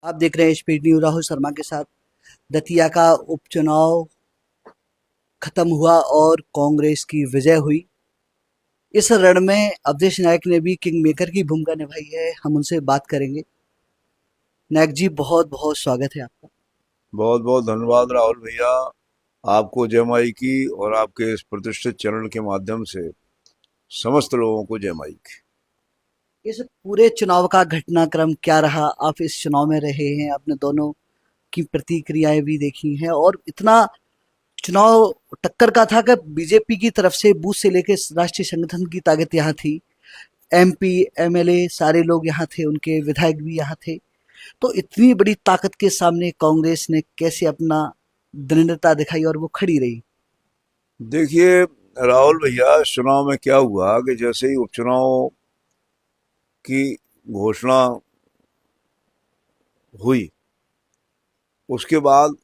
आप देख रहे हैं स्पीड न्यूज राहुल शर्मा के साथ। दतिया का उपचुनाव खत्म हुआ और कांग्रेस की विजय हुई। इस रण में अवधेश नायक ने भी किंग मेकर की भूमिका निभाई है। हम उनसे बात करेंगे। नायक जी, बहुत बहुत स्वागत है आपका। बहुत बहुत धन्यवाद राहुल भैया। आपको जयमाई की और आपके इस प्रतिष्ठित चैनल के माध्यम से समस्त लोगों को जयमाई की। इस पूरे चुनाव का घटनाक्रम क्या रहा? आप इस चुनाव में रहे हैं, आपने दोनों की प्रतिक्रियाएं भी देखी हैं और इतना चुनाव टक्कर का था कि बीजेपी की तरफ से बूथ से लेकर राष्ट्रीय संगठन की ताकत यहाँ थी। एमपी एमएलए सारे लोग यहाँ थे, उनके विधायक भी यहाँ थे। तो इतनी बड़ी ताकत के सामने कांग्रेस ने कैसे अपना दृढ़ता दिखाई और वो खड़ी रही? देखिए राहुल भैया, इस चुनाव में क्या हुआ कि जैसे ही उपचुनाव की घोषणा हुई, उसके बाद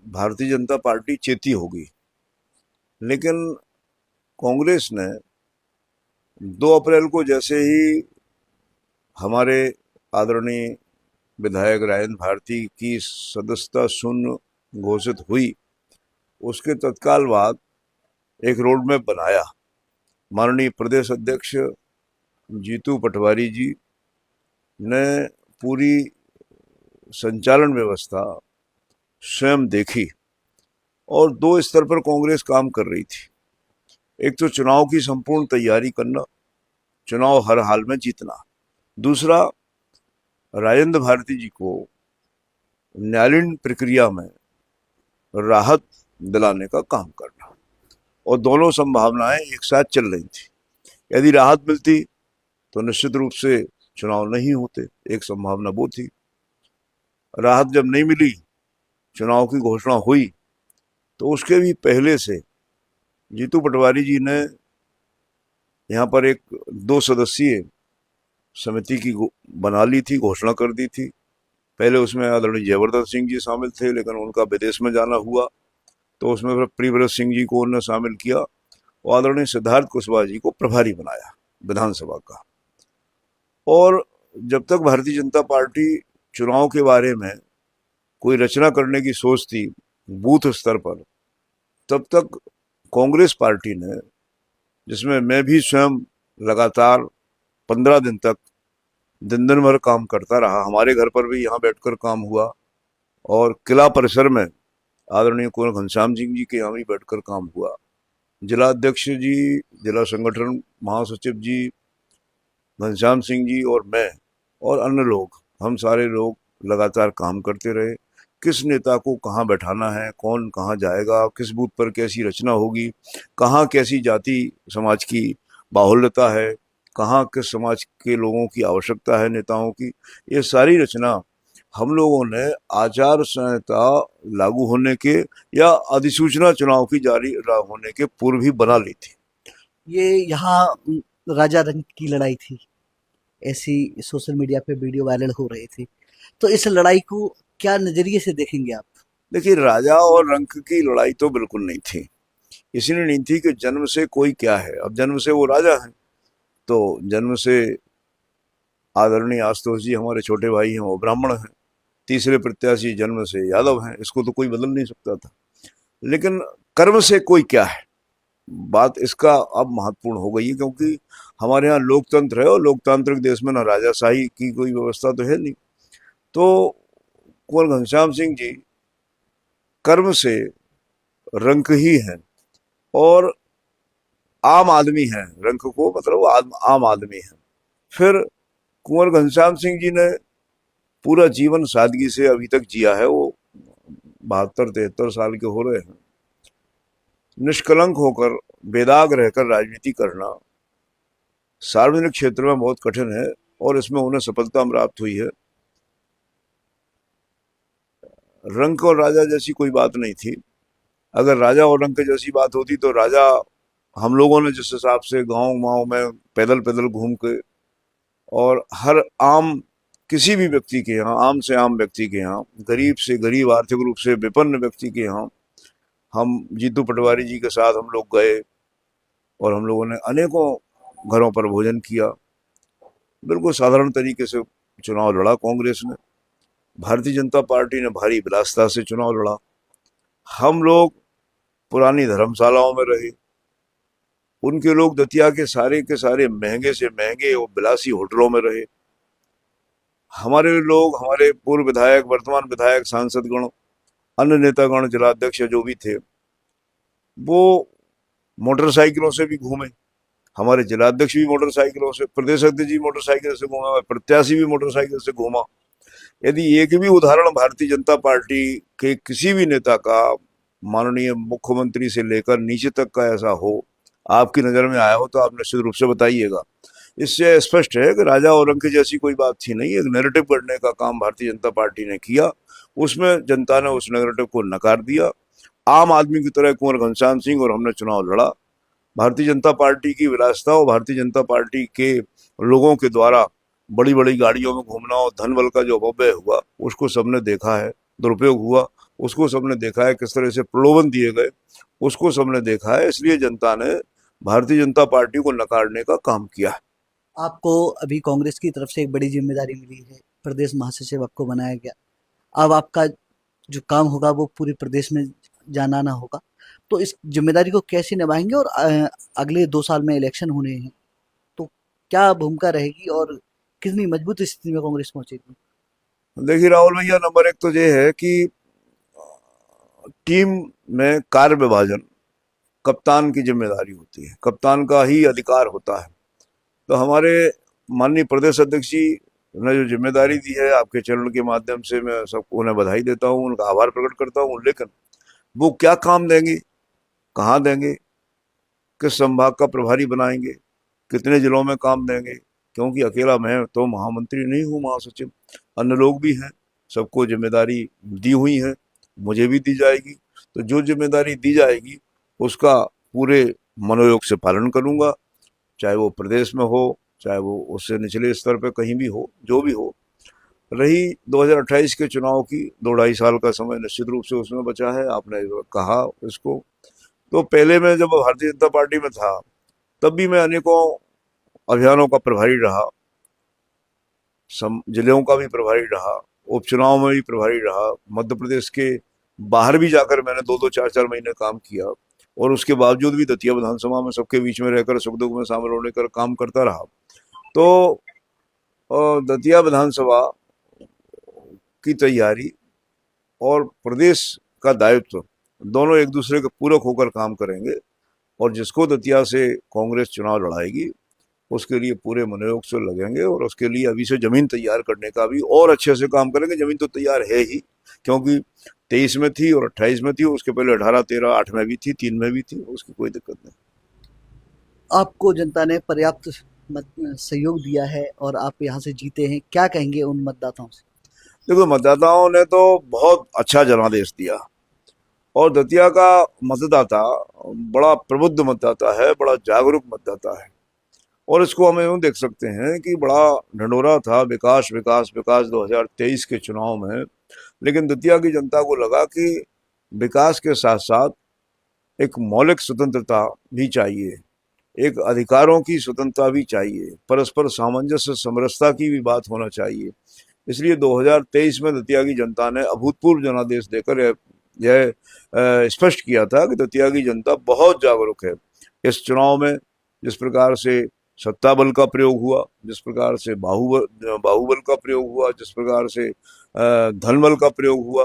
भारतीय जनता पार्टी चेती हो गई। लेकिन कांग्रेस ने 2 अप्रैल को जैसे ही हमारे आदरणीय विधायक राजेंद्र भारती की सदस्यता शून्य घोषित हुई, उसके तत्काल बाद एक रोड मैप बनाया। माननीय प्रदेश अध्यक्ष जीतू पटवारी जी ने पूरी संचालन व्यवस्था स्वयं देखी और 2 स्तर पर कांग्रेस काम कर रही थी। एक तो चुनाव की संपूर्ण तैयारी करना, चुनाव हर हाल में जीतना। दूसरा, राजेंद्र भारती जी को न्यायालयीन प्रक्रिया में राहत दिलाने का काम करना, और दोनों संभावनाएं एक साथ चल रही थी। यदि राहत मिलती तो निश्चित रूप से चुनाव नहीं होते, एक संभावना वो थी। राहत जब नहीं मिली, चुनाव की घोषणा हुई, तो उसके भी पहले से जीतू पटवारी जी ने यहाँ पर एक 2 सदस्यीय समिति की बना ली थी, घोषणा कर दी थी। पहले उसमें आदरणीय जयवर्धन सिंह जी शामिल थे, लेकिन उनका विदेश में जाना हुआ, तो उसमें फिर प्रियव्रत सिंह जी को उन्होंने शामिल किया और आदरणीय सिद्धार्थ कुशवाहा जी को प्रभारी बनाया विधानसभा का। और जब तक भारतीय जनता पार्टी चुनाव के बारे में कोई रचना करने की सोचती बूथ स्तर पर, तब तक कांग्रेस पार्टी ने, जिसमें मैं भी स्वयं लगातार 15 दिन तक दिन दिन भर काम करता रहा, हमारे घर पर भी यहाँ बैठकर काम हुआ और किला परिसर में आदरणीय कुंवर घनश्याम सिंह जी के यहाँ भी बैठकर काम हुआ। जिला अध्यक्ष जी, जिला संगठन महासचिव जी, घनश्याम सिंह जी और मैं और अन्य लोग, हम सारे लोग लगातार काम करते रहे। किस नेता को कहाँ बैठाना है, कौन कहाँ जाएगा, किस बूथ पर कैसी रचना होगी, कहाँ कैसी जाति समाज की बाहुल्यता है, कहाँ किस समाज के लोगों की आवश्यकता है नेताओं की, ये सारी रचना हम लोगों ने आचार संहिता लागू होने के या अधिसूचना चुनाव की जारी होने के पूर्व ही बना ली थी। ये यहाँ राजा रंग की लड़ाई थी, ऐसी सोशल मीडिया पे वीडियो वायरल हो रही थी। तो इस लड़ाई को क्या नजरिए से देखेंगे आप? देखिए, राजा और रंक की लड़ाई तो बिल्कुल नहीं थी। इसलिए नहीं थी कि जन्म से कोई क्या है, अब जन्म से वो राजा है, तो जन्म से आदरणीय आशुतोष जी हमारे छोटे भाई हैं, वो ब्राह्मण हैं। तीसरे प्रत्याशी जन्म से यादव हैं, इसको तो कोई बदल नहीं सकता था। लेकिन कर्म से कोई क्या है, बात इसका अब महत्वपूर्ण हो गई है, क्योंकि हमारे यहाँ लोकतंत्र है और लोकतांत्रिक देश में ना राजाशाही की कोई व्यवस्था तो है नहीं। तो कुंवर घनश्याम सिंह जी कर्म से रंक ही हैं और आम आदमी हैं। रंक को मतलब वो आम आदमी हैं। फिर कुंवर घनश्याम सिंह जी ने पूरा जीवन सादगी से अभी तक जिया है। वो 72-73 साल के हो रहे हैं। निष्कलंक होकर, बेदाग रहकर राजनीति करना सार्वजनिक क्षेत्र में बहुत कठिन है, और इसमें उन्हें सफलता प्राप्त हुई है। रंक और राजा जैसी कोई बात नहीं थी। अगर राजा और रंक जैसी बात होती तो राजा हम लोगों ने जिस हिसाब से गांव गांव में पैदल पैदल घूम के और हर आम किसी भी व्यक्ति के यहाँ, आम से आम व्यक्ति के यहाँ, गरीब से गरीब, आर्थिक रूप से विपन्न व्यक्ति के यहाँ हम जीतू पटवारी जी के साथ हम लोग गए और हम लोगों ने अनेकों घरों पर भोजन किया। बिल्कुल साधारण तरीके से चुनाव लड़ा कांग्रेस ने। भारतीय जनता पार्टी ने भारी विलासिता से चुनाव लड़ा। हम लोग पुरानी धर्मशालाओं में रहे, उनके लोग दतिया के सारे महंगे से महंगे और विलासी होटलों में रहे। हमारे लोग, हमारे पूर्व विधायक, वर्तमान विधायक, सांसदगण, अन्य नेतागण, जिलाध्यक्ष जो भी थे, वो मोटरसाइकिलों से भी घूमे। हमारे जिलाध्यक्ष भी मोटरसाइकिलों से, प्रदेश अध्यक्ष भी मोटरसाइकिल से घूमा, प्रत्याशी भी मोटरसाइकिल से घूमा। यदि एक भी उदाहरण भारतीय जनता पार्टी के किसी भी नेता का, माननीय मुख्यमंत्री से लेकर नीचे तक का ऐसा हो, आपकी नजर में आया हो, तो आप निश्चित रूप से बताइएगा। इससे स्पष्ट है कि राजा औरंग की जैसी कोई बात थी नहीं। एक नैरेटिव करने का काम भारतीय जनता पार्टी ने किया, उसमें जनता ने उस नैरेटिव को नकार दिया। आम आदमी की तरह कुंवर घनश्याम सिंह और हमने चुनाव लड़ा। भारतीय जनता पार्टी की विलासिता और भारतीय जनता पार्टी के लोगों के द्वारा बड़ी बड़ी गाड़ियों में घूमना और धन बल का जो अपव्यय हुआ, उसको सबने देखा है। दुरुपयोग हुआ, उसको सबने देखा है। किस तरह से प्रलोभन दिए गए, उसको सबने देखा है। इसलिए जनता ने भारतीय जनता पार्टी को नकारने का काम किया है। आपको अभी कांग्रेस की तरफ से एक बड़ी जिम्मेदारी मिली है, प्रदेश महासचिव आपको बनाया गया। अब आपका जो काम होगा वो पूरे प्रदेश में जाना ना होगा, तो इस जिम्मेदारी को कैसे निभाएंगे? और अगले 2 साल में इलेक्शन होने हैं, तो क्या भूमिका रहेगी और कितनी मजबूत स्थिति में कांग्रेस पहुंचेगी? देखिए राहुल भैया, नंबर एक तो ये है कि टीम में कार्य विभाजन कप्तान की जिम्मेदारी होती है, कप्तान का ही अधिकार होता है। तो हमारे माननीय प्रदेश अध्यक्ष जी ने जो जिम्मेदारी दी है, आपके चैनल के माध्यम से मैं सबको उन्हें बधाई देता हूँ, उनका आभार प्रकट करता हूँ। लेकिन वो क्या काम देंगे, कहाँ देंगे, किस संभाग का प्रभारी बनाएंगे, कितने जिलों में काम देंगे, क्योंकि अकेला मैं तो महामंत्री नहीं हूँ, महासचिव, अन्य लोग भी हैं। सबको जिम्मेदारी दी हुई है, मुझे भी दी जाएगी। तो जो जिम्मेदारी दी जाएगी उसका पूरे मनोयोग से पालन करूंगा, चाहे वो प्रदेश में हो, चाहे वो उससे निचले स्तर पे कहीं भी हो, जो भी हो। रही 2028 के चुनाव की, 2-2.5 साल का समय निश्चित रूप से उसमें बचा है। आपने कहा इसको, तो पहले मैं जब भारतीय जनता पार्टी में था, तब भी मैं अनेकों अभियानों का प्रभारी रहा, जिलों का भी प्रभारी रहा, उपचुनाव में भी प्रभारी रहा, मध्य प्रदेश के बाहर भी जाकर मैंने 2-2, 4-4 महीने काम किया, और उसके बावजूद भी दतिया विधानसभा में सबके बीच में रहकर सुख दुख में शामिल होने कर काम करता रहा। तो दतिया विधानसभा की तैयारी और प्रदेश का दायित्व दोनों एक दूसरे के पूरक होकर काम करेंगे, और जिसको दतिया से कांग्रेस चुनाव लड़ाएगी उसके लिए पूरे मनोयोग से लगेंगे, और उसके लिए अभी से जमीन तैयार करने का भी और अच्छे से काम करेंगे। जमीन तो तैयार है ही, क्योंकि 23 में थी और 28 में थी, उसके पहले 18, 13, 8 में भी थी, 3 में भी थी, उसकी कोई दिक्कत नहीं। आपको जनता ने पर्याप्त सहयोग दिया है और आप यहाँ से जीते हैं, क्या कहेंगे उन मतदाताओं से? देखो, मतदाताओं ने तो बहुत अच्छा जनादेश दिया, और दतिया का मतदाता बड़ा प्रबुद्ध मतदाता है, बड़ा जागरूक मतदाता है। और इसको हम यूं देख सकते हैं कि बड़ा ढंढोरा था विकास विकास विकास 2023 के चुनाव में, लेकिन दतिया की जनता को लगा कि विकास के साथ साथ एक मौलिक स्वतंत्रता भी चाहिए, एक अधिकारों की स्वतंत्रता भी चाहिए, परस्पर सामंजस्य समरसता की भी बात होना चाहिए। इसलिए 2023 में दतिया की जनता ने अभूतपूर्व जनादेश देकर यह स्पष्ट किया था कि दतिया की जनता बहुत जागरूक है। इस चुनाव में जिस प्रकार से सत्ता बल का प्रयोग हुआ, जिस प्रकार से बाहुबल का प्रयोग हुआ, जिस प्रकार से धन बल का प्रयोग हुआ,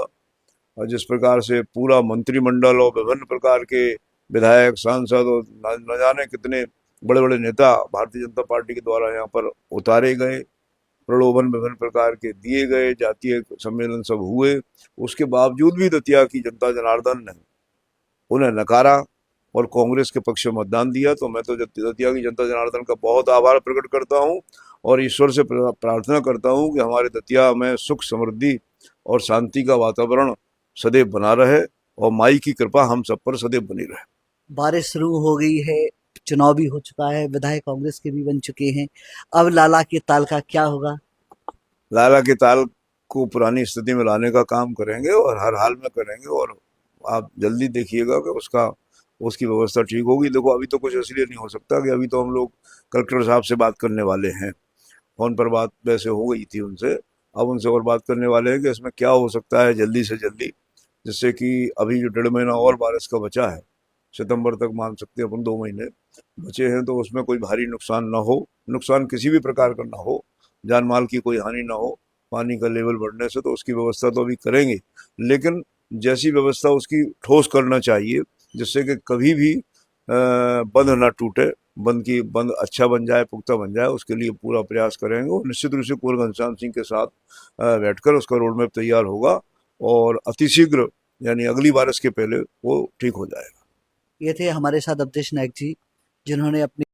और जिस प्रकार से पूरा मंत्रिमंडल और विभिन्न प्रकार के विधायक, सांसद और न जाने कितने बड़े बड़े नेता भारतीय जनता पार्टी के द्वारा यहाँ पर उतारे गए, प्रलोभन विभिन्न प्रकार के दिए गए, जातीय सम्मेलन सब हुए, उसके बावजूद भी दतिया की जनता जनार्दन ने उन्हें नकारा और कांग्रेस के पक्ष में मतदान दिया। तो मैं तो दतिया की जनता जनार्दन का बहुत आभार प्रकट करता हूँ, और ईश्वर से प्रार्थना करता हूँ कि हमारे दतिया में सुख समृद्धि और शांति का वातावरण सदैव बना रहे, और माई की कृपा हम सब पर सदैव बनी रहे। बारिश शुरू हो गई है, चुनाव भी हो चुका है, विधायक कांग्रेस के भी बन चुके हैं, अब लाला के ताल का क्या होगा? लाला के ताल को पुरानी स्थिति में लाने का काम करेंगे, और हर हाल में करेंगे, और आप जल्दी देखिएगा कि उसकी व्यवस्था ठीक होगी। देखो, अभी तो कुछ इसलिए नहीं हो सकता कि अभी तो हम लोग कलेक्टर साहब से बात करने वाले हैं, फोन पर बात वैसे हो गई थी उनसे। अब उनसे और बात करने वाले हैं कि इसमें क्या हो सकता है जल्दी से जल्दी, जिससे कि अभी जो 1.5 महीना और बारिश का बचा है, सितंबर तक मान सकते हैं अपन, 2 महीने बचे हैं, तो उसमें कोई भारी नुकसान ना हो, नुकसान किसी भी प्रकार का ना हो, जान माल की कोई हानि ना हो पानी का लेवल बढ़ने से, तो उसकी व्यवस्था तो अभी करेंगे, लेकिन जैसी व्यवस्था उसकी ठोस करना चाहिए, जिससे कि कभी भी बंद ना टूटे, बंद अच्छा बन जाए, पुख्ता बन जाए, उसके लिए पूरा प्रयास करेंगे। और निश्चित रूप से कुंवर घनश्याम सिंह के साथ बैठकर उसका रोड मैप तैयार होगा और अतिशीघ्र, यानी अगली बारिश के पहले वो ठीक हो जाएगा। ये थे हमारे साथ अवधेश नायक जी, जिन्होंने अपनी